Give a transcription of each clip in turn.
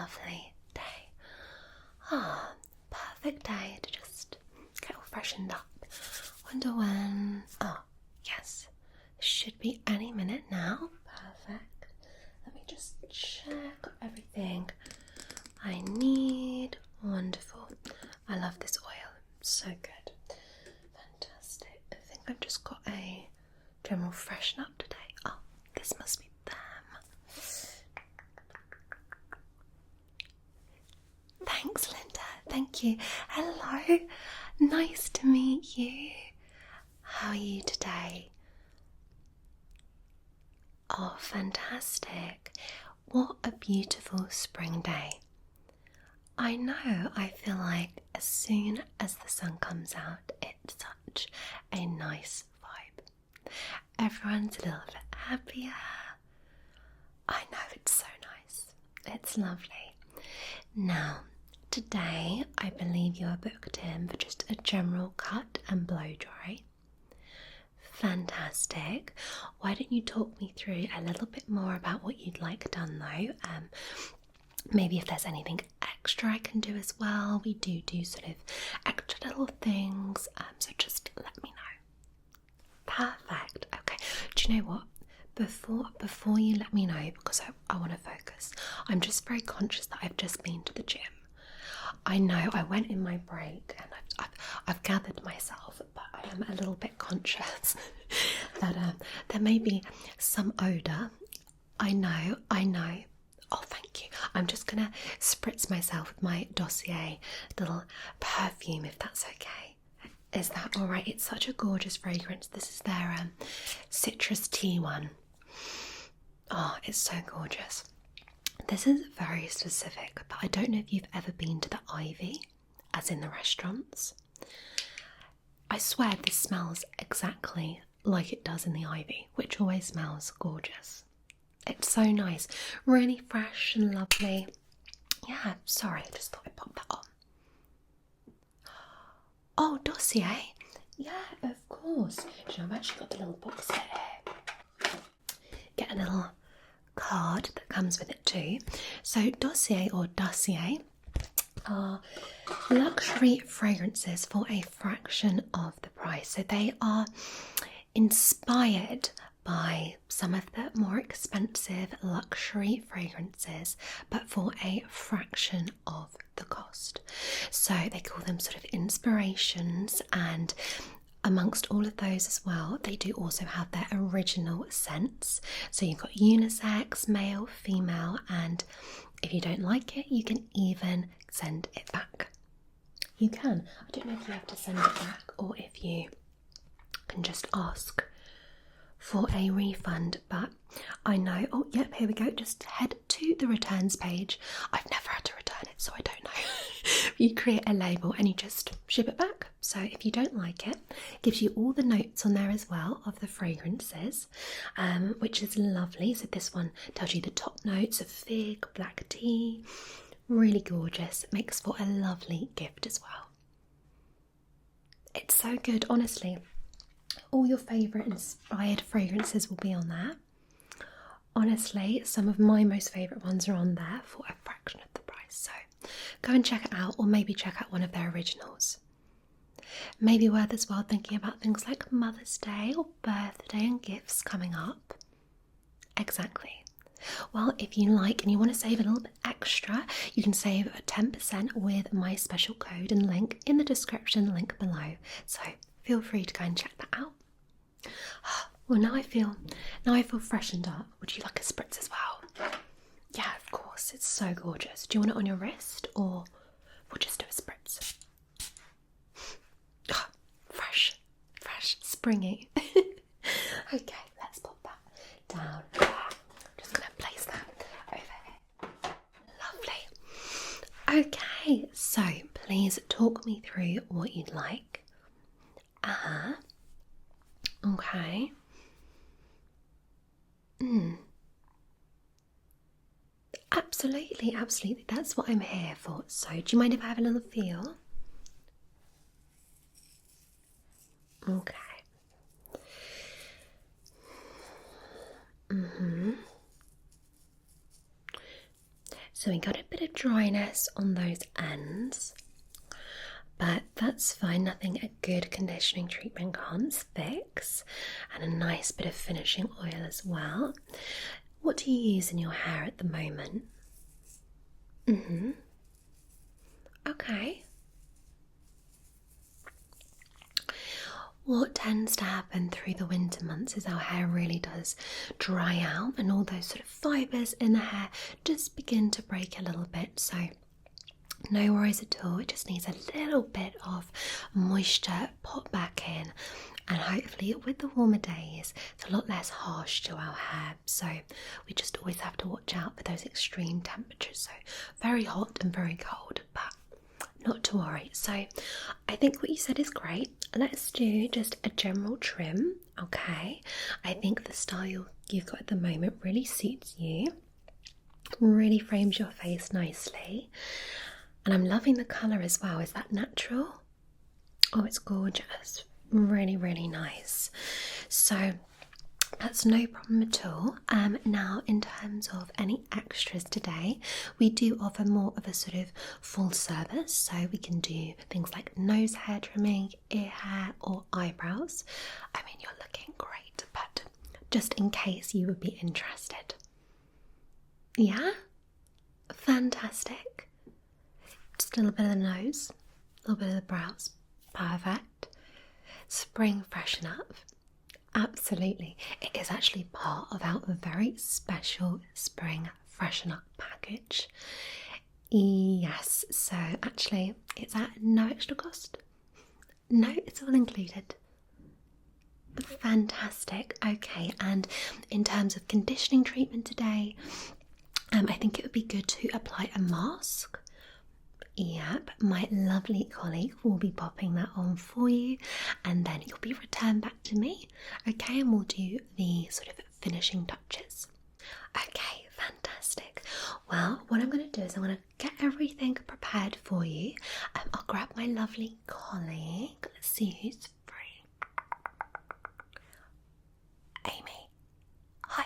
lovely day. Ah, perfect day to just get all freshened up. Wonder when. Oh, yes. Should be any minute now. Perfect. Let me just check everything I need. Wonderful. I love this oil. So good. Fantastic. I think I've just got a general freshen up today. Oh, this must be them. Thanks, Linda. Thank you. Hello. Nice to meet you. How are you today? Oh, fantastic. What a beautiful spring day. I know, I feel like as soon as the sun comes out, it's such a nice vibe. Everyone's a little bit happier. I know, it's so nice. It's lovely. Now, today I believe you are booked in for just a general cut and blow dry. Fantastic. Why don't you talk me through a little bit more about what you'd like done though? Maybe if there's anything extra I can do as well. We do sort of extra little things, so just let me know. Perfect. Okay. Do you know what? Before you let me know, because I want to focus, I'm just very conscious that I've just been to the gym. I know I went in my break and I've gathered myself, but I am a little bit conscious that there may be some odour. I know. Oh, thank you. I'm just gonna spritz myself with my Dossier little perfume, if that's okay. Is that all right? It's such a gorgeous fragrance. This is their citrus tea one. Oh, it's so gorgeous. This is very specific, but I don't know if you've ever been to the Ivy, as in the restaurants. I swear this smells exactly like it does in the Ivy, which always smells gorgeous. It's so nice, really fresh and lovely. Yeah, sorry, I just thought I'd pop that on. Oh, Dossier? Yeah, of course. You know, I've actually got the little box here. Get a little card that comes with it too. So Dossier are luxury fragrances for a fraction of the price. So they are inspired by some of the more expensive luxury fragrances, but for a fraction of the cost. So they call them sort of inspirations, and amongst all of those as well, they do also have their original scents. So you've got unisex, male, female, and if you don't like it, you can even send it back. You can. I don't know if you have to send it back or if you can just ask for a refund, but I know. Oh, yep, here we go. Just head to the returns page. I've never had to return it, so I don't know. You create a label and you just ship it back. So if you don't like it, it gives you all the notes on there as well of the fragrances, which is lovely. So this one tells you the top notes of fig, black tea. Really gorgeous. It makes for a lovely gift as well. It's so good, honestly. All your favourite inspired fragrances will be on there. Honestly, some of my most favourite ones are on there for a fraction of the price. So go and check it out, or maybe check out one of their originals. Maybe worth as well thinking about things like Mother's Day or birthday and gifts coming up. Exactly. Well, if you like and you want to save a little bit extra, you can save 10% with my special code and link in the description, link below. So feel free to go and check that out. Well, now I feel freshened up. Would you like a spritz as well? Yeah, of course. It's so gorgeous. Do you want it on your wrist, or we'll just do a spritz? Oh, fresh, springy. Okay, let's pop that down. Just gonna place that over here. Lovely. Okay, so please talk me through what you'd like. Okay. Absolutely. That's what I'm here for. So, do you mind if I have a little feel? Okay. So we got a bit of dryness on those ends, but that's fine. Nothing a good conditioning treatment can't fix. And a nice bit of finishing oil as well. What do you use in your hair at the moment? Okay. What tends to happen through the winter months is our hair really does dry out and all those sort of fibres in the hair just begin to break a little bit. So no worries at all, it just needs a little bit of moisture pop back in, and hopefully with the warmer days it's a lot less harsh to our hair, so we just always have to watch out for those extreme temperatures, so very hot and very cold, but not to worry. So I think what you said is great. Let's do just a general trim, okay? I think the style you've got at the moment really suits you, really frames your face nicely. And I'm loving the colour as well. Is that natural? Oh, it's gorgeous. Really, really nice. So that's no problem at all. Now, in terms of any extras today, we do offer more of a sort of full service. So we can do things like nose hair trimming, ear hair, or eyebrows. I mean, you're looking great, but just in case you would be interested. Yeah? Fantastic. Just a little bit of the nose, a little bit of the brows. Perfect. Spring freshen up. Absolutely. It is actually part of our very special spring freshen up package. Yes, so actually it's at no extra cost. No, it's all included. Fantastic. Okay, and in terms of conditioning treatment today, I think it would be good to apply a mask. Yep, my lovely colleague will be popping that on for you, and then you'll be returned back to me, okay, and we'll do the sort of finishing touches. Okay, fantastic. Well, what I'm going to do is I'm going to get everything prepared for you. I'll grab my lovely colleague. Let's see who's free. Amy. Hi.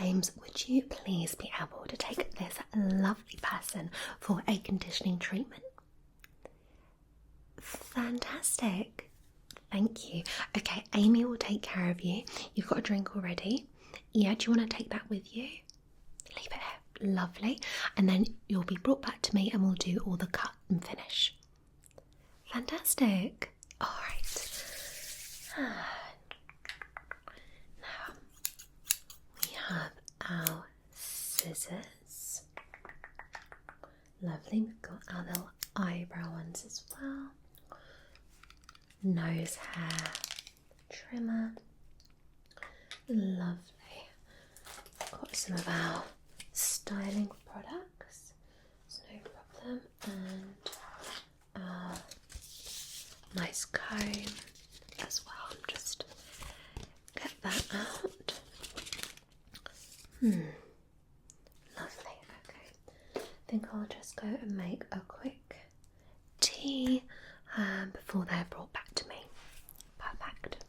Ames, would you please be able to take this lovely person for a conditioning treatment? Fantastic. Thank you. Okay, Amy will take care of you. You've got a drink already. Yeah, do you want to take that with you? Leave it here. Lovely. And then you'll be brought back to me and we'll do all the cut and finish. Fantastic. All right. Now, we have our scissors. Lovely. We've got our little eyebrow ones as well. Nose hair trimmer. Lovely. Got some of our styling products. It's no problem. And our nice comb as well. Just get that out. Lovely. Okay. I think I'll just go and make a quick tea before they're brought back to me. Perfect.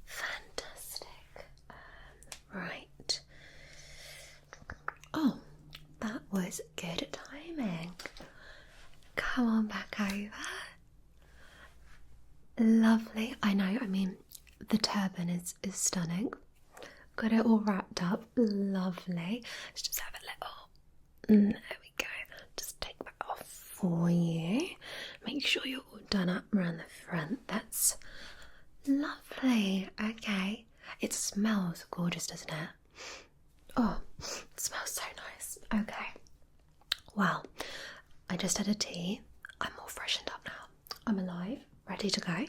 Fantastic. Right. Oh, that was good timing. Come on back over. Lovely. I know, I mean, the turban is stunning. Got it all wrapped up. Lovely. Let's just have a little. There we go. Just take that off for you. Make sure you're all done up around the front. That's lovely. Okay. It smells gorgeous, doesn't it? Oh, it smells so nice. Okay. Well, I just had a tea. I'm all freshened up now. I'm alive, ready to go.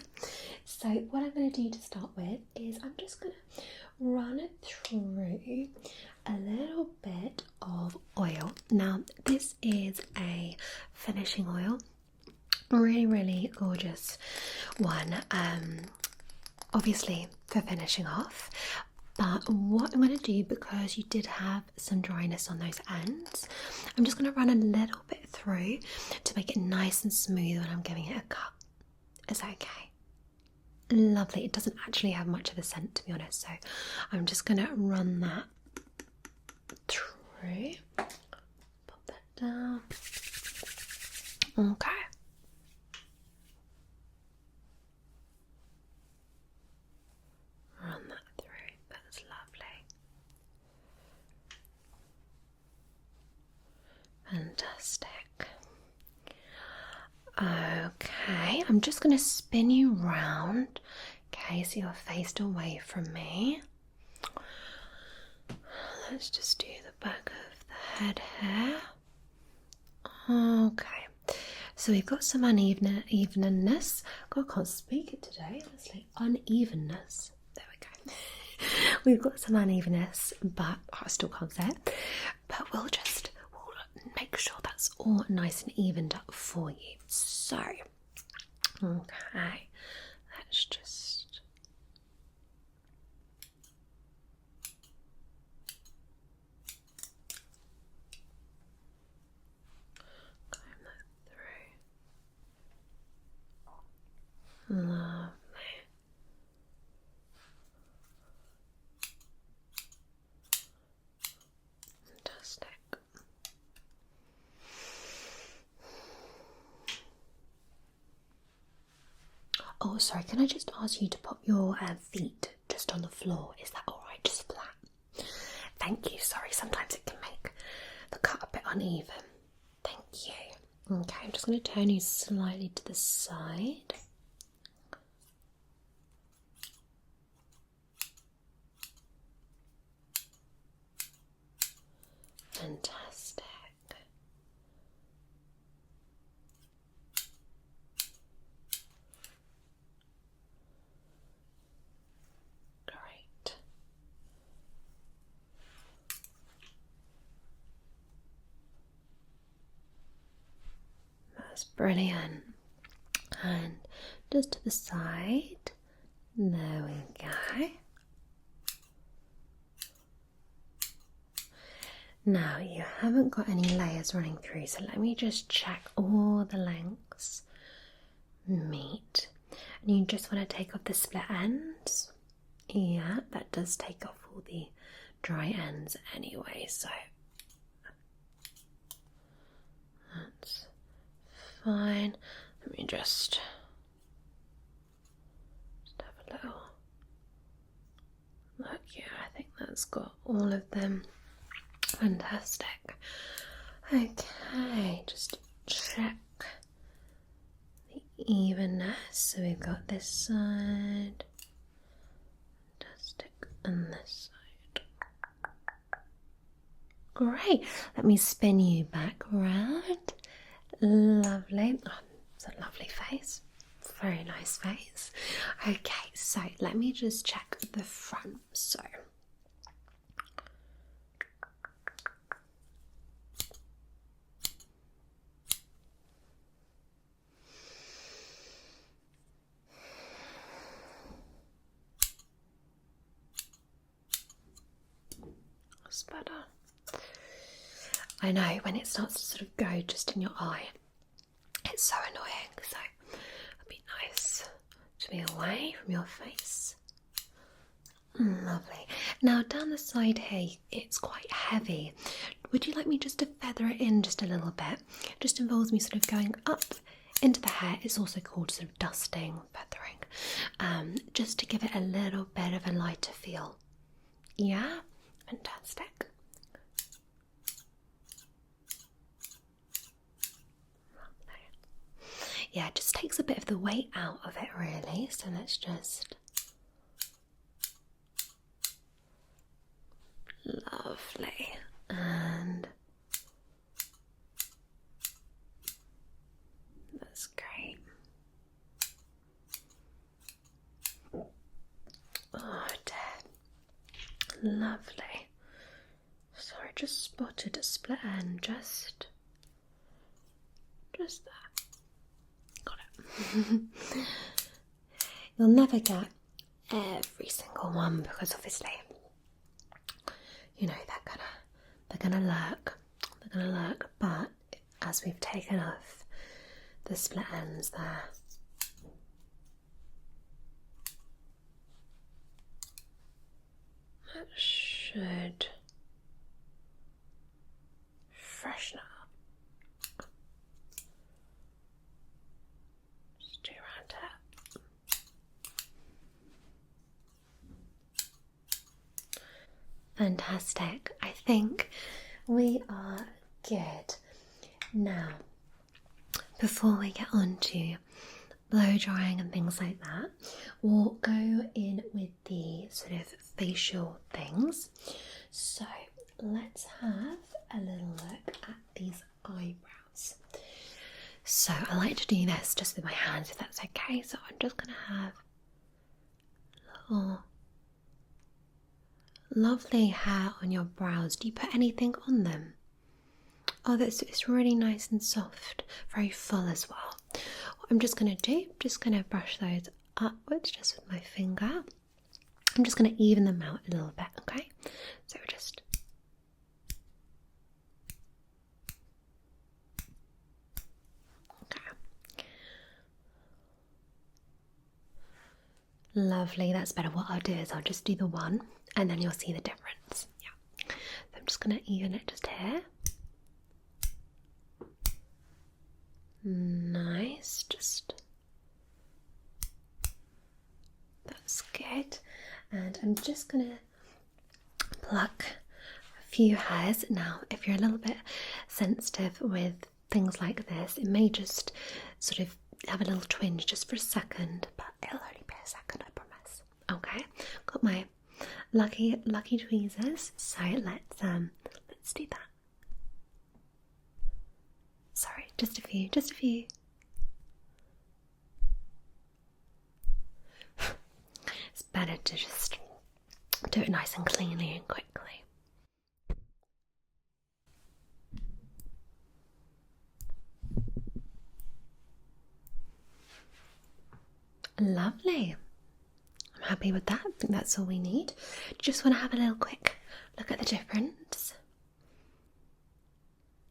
So what I'm going to do to start with is I'm just going to run through a little bit of oil. Now, this is a finishing oil. Really, really gorgeous one. Obviously for finishing off. But what I'm going to do, because you did have some dryness on those ends, I'm just going to run a little bit through to make it nice and smooth when I'm giving it a cut. Is that okay? Lovely. It doesn't actually have much of a scent, to be honest, so I'm just going to run that through. Pop that down. Okay. Run that through. That's lovely. Fantastic. Okay, I'm just going to spin you round. Okay, so you're faced away from me. Let's just do the back of the head here. Okay, so we've got some unevenness. God, I can't speak it today. It's like unevenness. There we go. We've got some unevenness, but I still can't say it. But we'll make sure that's all nice and evened up for you. So, okay, let's just comb that through. Lovely. Fantastic. Oh, sorry, can I just ask you to put your feet just on the floor? Is that alright? Just flat. Thank you. Sorry, sometimes it can make the cut a bit uneven. Thank you. Okay, I'm just going to turn you slightly to the side. Fantastic. Great. That's brilliant. And just to the side. There we go. Now you haven't got any layers running through, so let me just check all the lengths meet. And you just want to take off the split ends. Yeah, that does take off all the dry ends anyway, so that's fine. Let me just have a little look. Yeah, I think that's got all of them. Fantastic. Okay, just check the evenness. So we've got this side, fantastic, and this side. Great. Let me spin you back around. Lovely. Oh, it's a lovely face. Very nice face. Okay, so let me just check the front. So that's better. I know when it starts to sort of go just in your eye, it's so annoying, so it'd be nice to be away from your face. Lovely. Now down the side here, it's quite heavy. Would you like me just to feather it in just a little bit? It just involves me sort of going up into the hair. It's also called sort of dusting, feathering, just to give it a little bit of a lighter feel. Yeah? Fantastic. Yeah, it just takes a bit of the weight out of it really, so let's just... Lovely. And that's great. Oh dear. Lovely. Sorry, just spotted a split end, just there. Got it. You'll never get every single one because obviously, you know, they're gonna lurk, but as we've taken off the split ends there, should freshen up. Just do around it. Fantastic. I think we are good. Now, before we get on to blow drying and things like that, we'll go in with the sort of facial things. So let's have a little look at these eyebrows. So I like to do this just with my hands if that's okay. So I'm just going to have little lovely hair on your brows. Do you put anything on them? Oh, it's really nice and soft, very full as well. What I'm just going to do, I'm just going to brush those upwards just with my finger. I'm just going to even them out a little bit, okay? So just okay. Lovely, that's better. What I'll do is I'll just do the one and then you'll see the difference. Yeah. So I'm just going to even it just here. Nice, just that's good. And I'm just gonna pluck a few hairs. Now, if you're a little bit sensitive with things like this, it may just sort of have a little twinge just for a second, but it'll only be a second, I promise. Okay, got my lucky tweezers, so let's do that. Sorry, just a few. It's better to just do it nice and cleanly and quickly. Lovely. I'm happy with that. I think that's all we need. Just want to have a little quick look at the difference.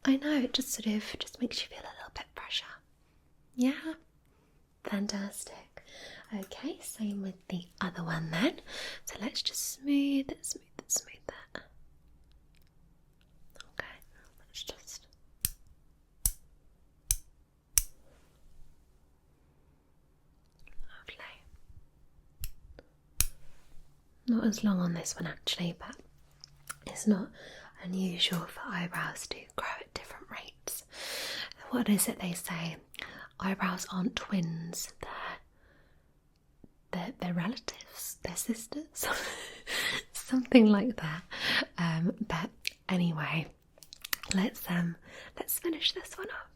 I know, it just sort of makes you feel a little bit fresher. Yeah? Fantastic. Okay, same with the other one then. So let's just smooth it. Okay, let's just... Lovely. Not as long on this one actually, but it's not unusual for eyebrows to grow at different rates. What is it they say? Eyebrows aren't twins, they're relatives, they're sisters, something like that. But anyway, let's finish this one off.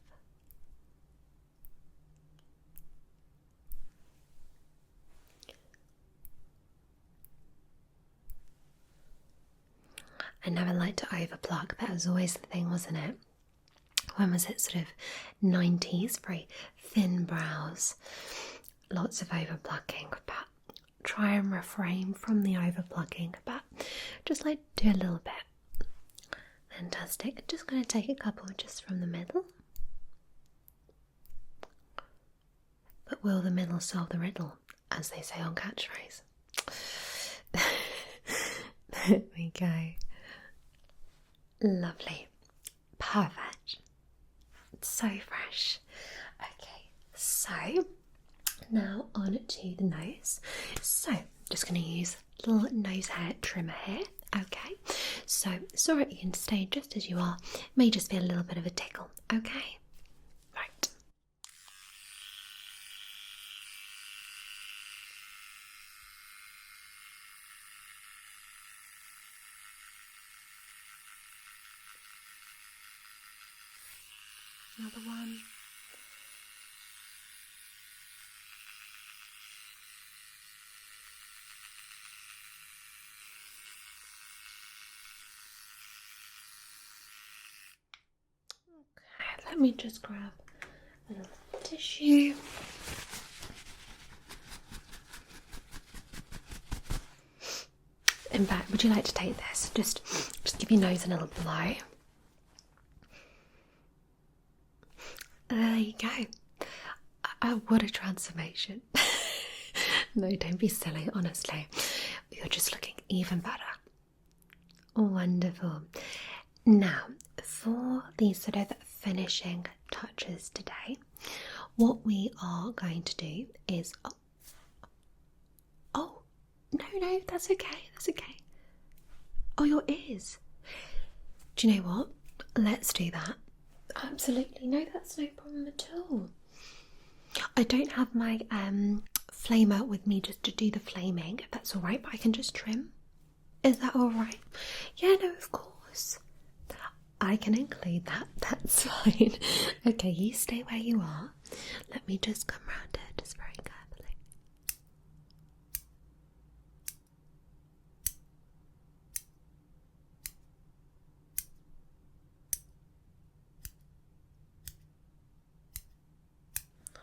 I never liked to overpluck. That was always the thing, wasn't it? When was it? Sort of 90s, very thin brows, lots of overplucking, but try and refrain from the overplucking, but just like do a little bit. Fantastic. Just going to take a couple just from the middle. But will the middle solve the riddle, as they say on Catchphrase? There we go. Lovely. Perfect. It's so fresh. Okay, so now on to the nose. So just going to use a little nose hair trimmer here. Okay, so it's alright, you can stay just as you are. It may just be a little bit of a tickle. Okay, right. Another one. Okay, let me just grab a little tissue. In fact, would you like to take this? Just give your nose a little blow. There you go. What a transformation. No, don't be silly, honestly. You're just looking even better. Wonderful. Now, for these sort of finishing touches today, what we are going to do is. Oh, no, that's okay. That's okay. Oh, your ears. Do you know what? Let's do that. Absolutely. No, that's no problem at all. I don't have my flamer with me just to do the flaming, if that's alright, but I can just trim. Is that alright? Yeah, no, of course. I can include that. That's fine. Okay, you stay where you are. Let me just come round it just very carefully.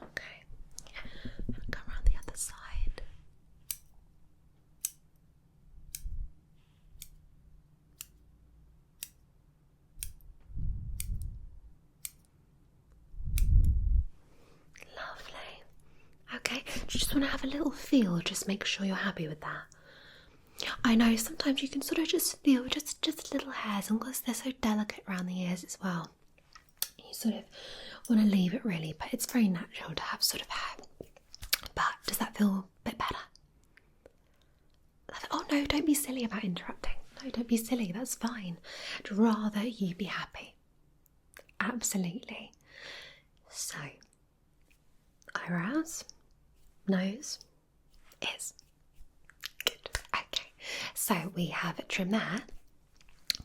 Okay, and come around the other side. Lovely. Okay, do you just want to have a little feel? Just make sure you're happy with that. I know sometimes you can sort of just feel just little hairs, and because they're so delicate around the ears as well, you sort of want to leave it really, but it's very natural to have sort of hair. But does that feel a bit better? Oh no, don't be silly about interrupting. No, don't be silly, that's fine. I'd rather you be happy. Absolutely. So, eyebrows, nose, ears. Good. Okay. So we have trimmed there.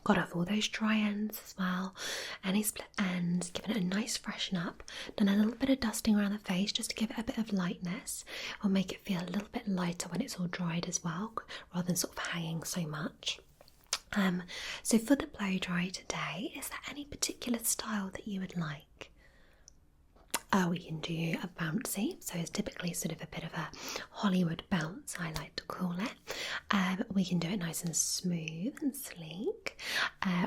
Got off all those dry ends as well, any split ends, given it a nice freshen up, done a little bit of dusting around the face just to give it a bit of lightness. Will make it feel a little bit lighter when it's all dried as well, rather than sort of hanging so much. So for the blow dry today, is there any particular style that you would like? We can do a bouncy, so it's typically sort of a bit of a Hollywood bounce, I like to call it. We can do it nice and smooth and sleek,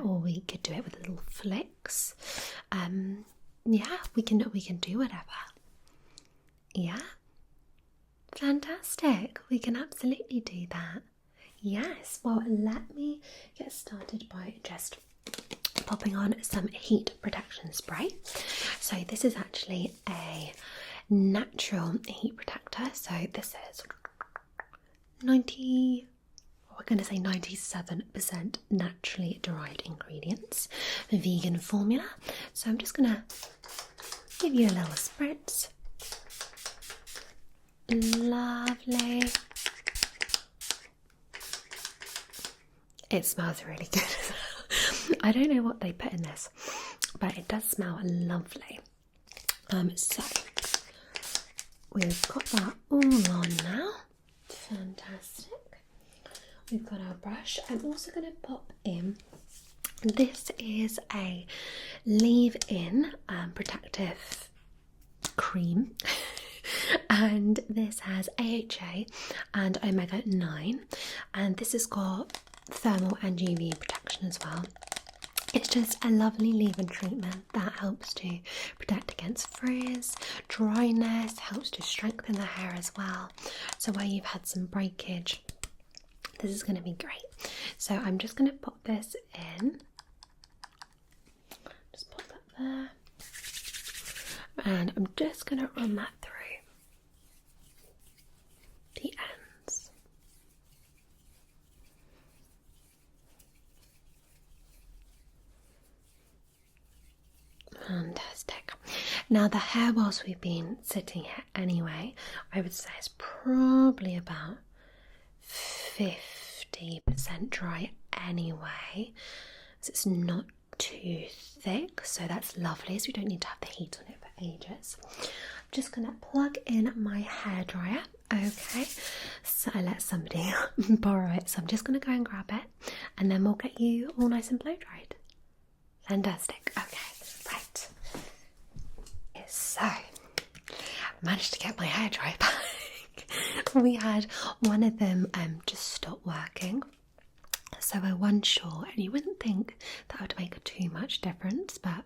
or we could do it with little flicks. Yeah, we can do whatever. Yeah, fantastic. We can absolutely do that. Yes. Well, let me get started by just popping on some heat protection spray. So this is actually a natural heat protector. So this is 97% naturally derived ingredients, vegan formula. So I'm just gonna give you a little spritz. Lovely. It smells really good. I don't know what they put in this, but it does smell lovely. So we've got that all on now. Fantastic. We've got our brush. I'm also going to pop in. This is a leave-in protective cream. And this has AHA and omega-9, and this has got thermal and UV protection as well. It's just a lovely leave-in treatment that helps to protect against frizz, dryness, helps to strengthen the hair as well. So where you've had some breakage, this is going to be great. So I'm just going to pop this in. Just pop that there. And I'm just going to run that through the ends. Fantastic. Now the hair, whilst we've been sitting here anyway, I would say it's probably about 50% dry anyway, so it's not too thick, so that's lovely, so we don't need to have the heat on it for ages. I'm just going to plug in my hairdryer. Okay, so I let somebody borrow it, so I'm just going to go and grab it, and then we'll get you all nice and blow dried. Fantastic. Okay, right. So, managed to get my hairdryer back. We had one of them just stop working, so I wasn't sure, and you wouldn't think that would make too much difference, but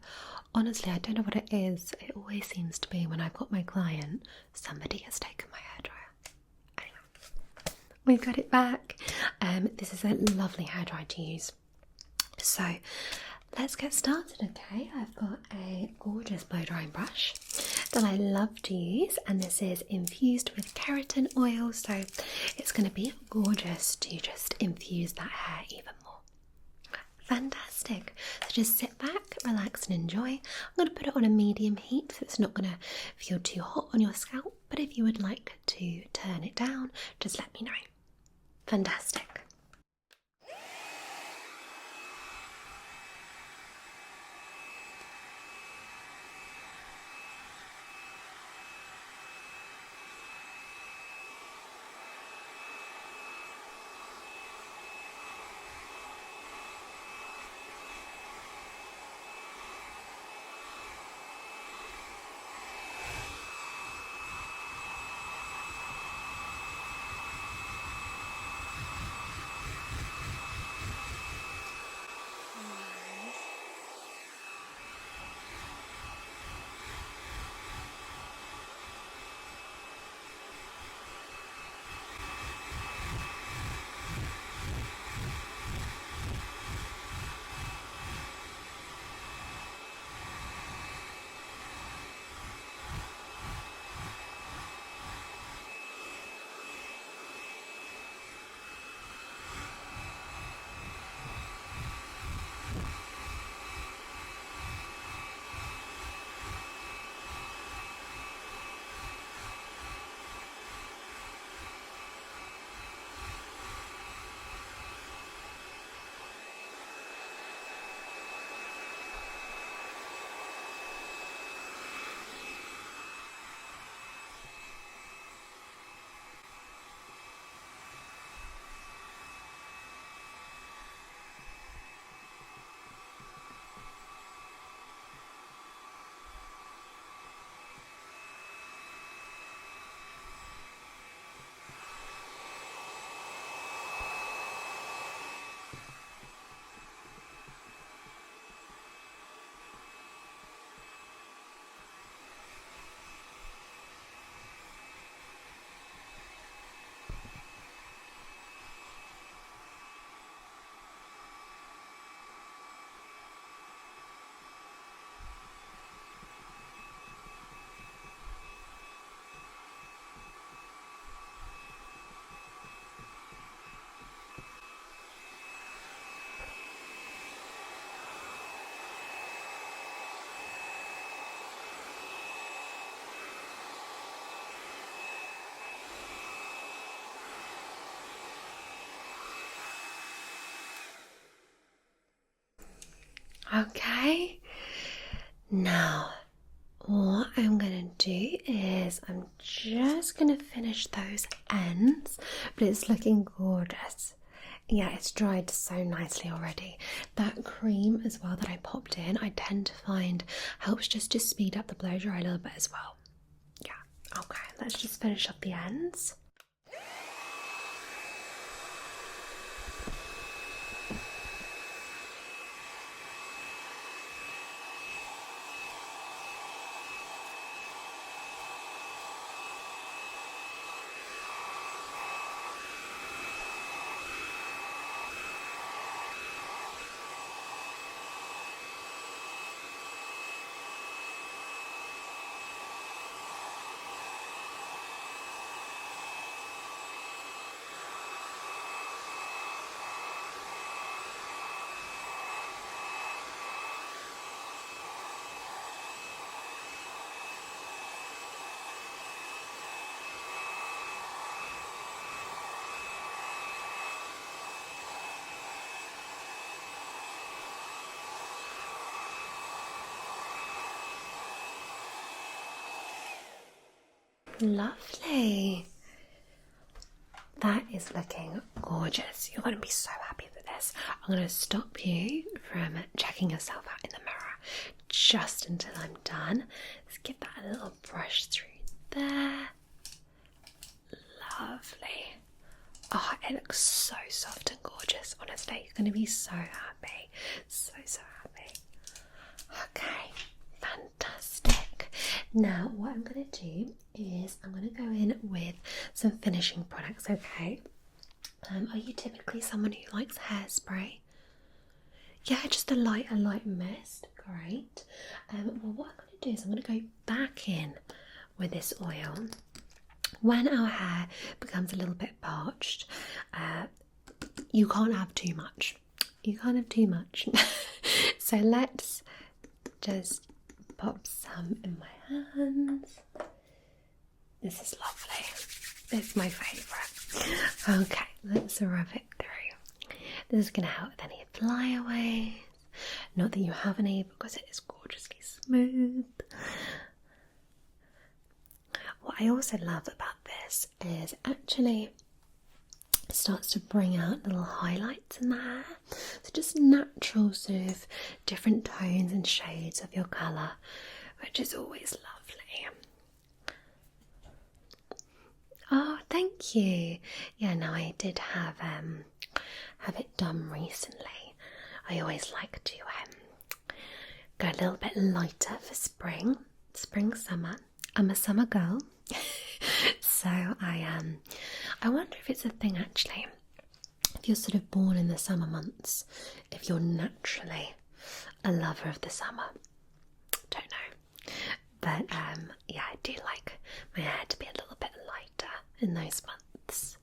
honestly I don't know what it is. It always seems to be when I've got my client, somebody has taken my hairdryer. Anyway, we've got it back. This is a lovely hairdryer to use. So let's get started, okay? I've got a gorgeous blow drying brush that I love to use, and this is infused with keratin oil, so it's going to be gorgeous to just infuse that hair even more. Fantastic. So just sit back, relax and enjoy. I'm going to put it on a medium heat so it's not going to feel too hot on your scalp, but if you would like to turn it down, just let me know. Fantastic. Okay, now what I'm going to do is I'm just going to finish those ends, but it's looking gorgeous. Yeah, it's dried so nicely already. That cream as well that I popped in, I tend to find helps just to speed up the blow dry a little bit as well. Yeah, okay, let's just finish up the ends. Lovely. That is looking gorgeous. You're going to be so happy with this. I'm going to stop you from checking yourself out in the mirror just until I'm done. Let's give that a little brush through there. Lovely. Oh, it looks so soft and gorgeous. Honestly, you're going to be so happy. So happy. Okay, fantastic. Now, what I'm going to do is I'm going to go in with some finishing products, okay? Are you typically someone who likes hairspray? Yeah, just a light mist. Great. Well, what I'm going to do is I'm going to go back in with this oil. When our hair becomes a little bit parched, you can't have too much. You can't have too much. So let's just pop some in my hands. This is lovely. It's my favourite. Okay, let's rub it through. This is going to help with any flyaways. Not that you have any, because it is gorgeously smooth. What I also love about this is actually it starts to bring out little highlights in the hair. So just natural sort of different tones and shades of your colour, which is always lovely. Oh, thank you. Yeah, no, I did have it done recently. I always like to go a little bit lighter for spring, summer. I'm a summer girl. So I wonder if it's a thing actually. If you're sort of born in the summer months, if you're naturally a lover of the summer. Don't know. But yeah, I do like my hair to be a little bit lighter in those months.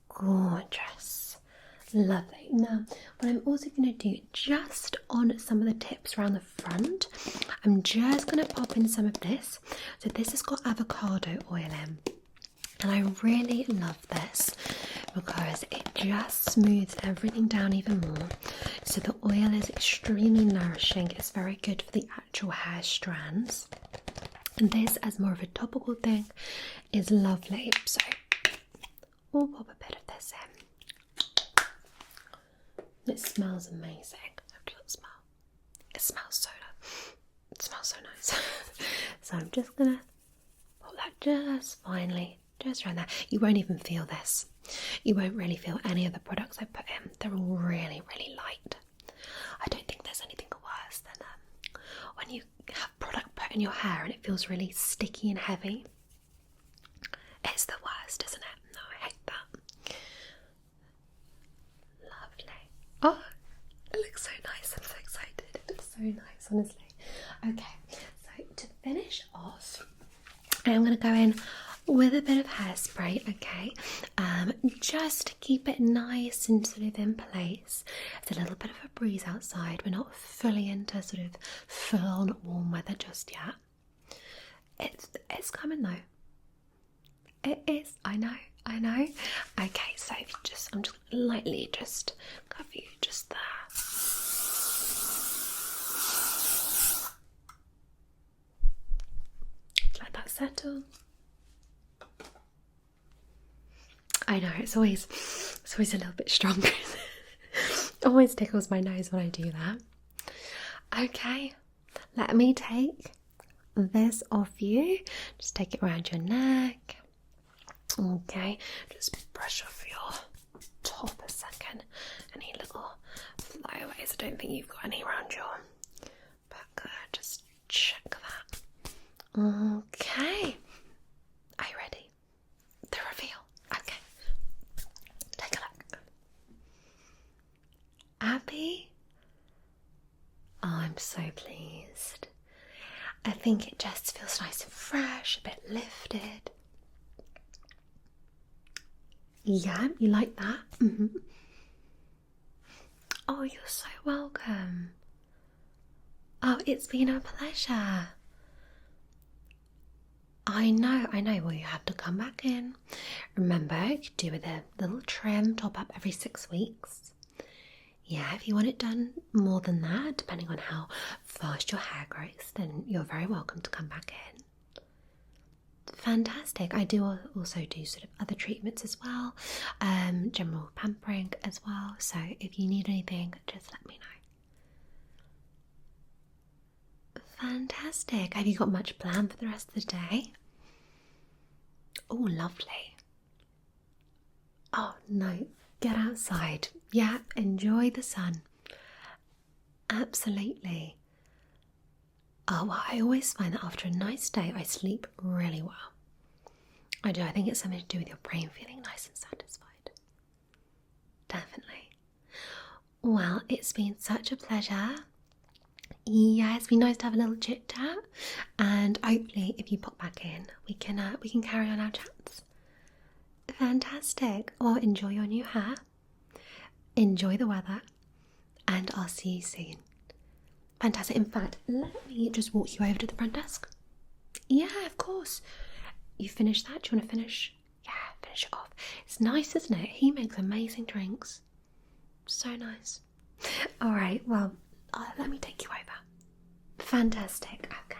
Gorgeous. Lovely. Now, what I'm also going to do, just on some of the tips around the front, I'm just going to pop in some of this. So this has got avocado oil in. And I really love this because it just smooths everything down even more. So the oil is extremely nourishing. It's very good for the actual hair strands. And this, as more of a topical thing, is lovely. So we'll pop a bit of this in. It smells amazing. Have a little smell. It smells It smells so nice. So I'm just gonna put that just finely, just around there. You won't even feel this. You won't really feel any of the products I put in. They're all really, really light. I don't think there's anything worse than when you have product put in your hair and it feels really sticky and heavy. It's the worst, isn't it? No, I hate that. Lovely. Oh, it looks so nice. I'm so excited. It looks so nice, honestly. Okay, so to finish off, I'm going to go in with a bit of hairspray, okay? Just to keep it nice and sort of in place. It's a little bit of a breeze outside. We're not fully into sort of full-on warm weather just yet. It's coming though. It is. I know. Okay, so if you I'm just lightly just cover you just there. Let that settle. I know it's always a little bit stronger. Always tickles my nose when I do that. Okay, let me take this off you. Just take it around your neck. Okay, just brush off your top a second. Any little flyaways? I don't think you've got any around your back there. Just check that. Okay, are you ready? The reveal. Okay, take a look. Happy? Oh, I'm so pleased. I think it just feels nice and fresh, a bit lifted. Yeah, you like that? Mm-hmm. Oh, you're so welcome. Oh, it's been a pleasure. I know. Well, you have to come back in. Remember, you could do with a little trim, top up every 6 weeks. Yeah, if you want it done more than that, depending on how fast your hair grows, then you're very welcome to come back in. Fantastic. I do also do sort of other treatments as well, general pampering as well. So if you need anything, just let me know. Fantastic. Have you got much planned for the rest of the day? Oh, lovely. Oh, no. Get outside. Yeah, enjoy the sun. Absolutely. Oh, well, I always find that after a nice day, I sleep really well. I do. I think it's something to do with your brain feeling nice and satisfied. Definitely. Well, it's been such a pleasure. Yeah, it's been nice to have a little chit chat, and hopefully, if you pop back in, we can carry on our chats. Fantastic. Well, enjoy your new hair. Enjoy the weather, and I'll see you soon. Fantastic. In fact, let me just walk you over to the front desk. Yeah, of course. You finished that? Do you want to finish? Yeah, finish it off. It's nice, isn't it? He makes amazing drinks. So nice. All right, well, let me take you over. Fantastic. Okay.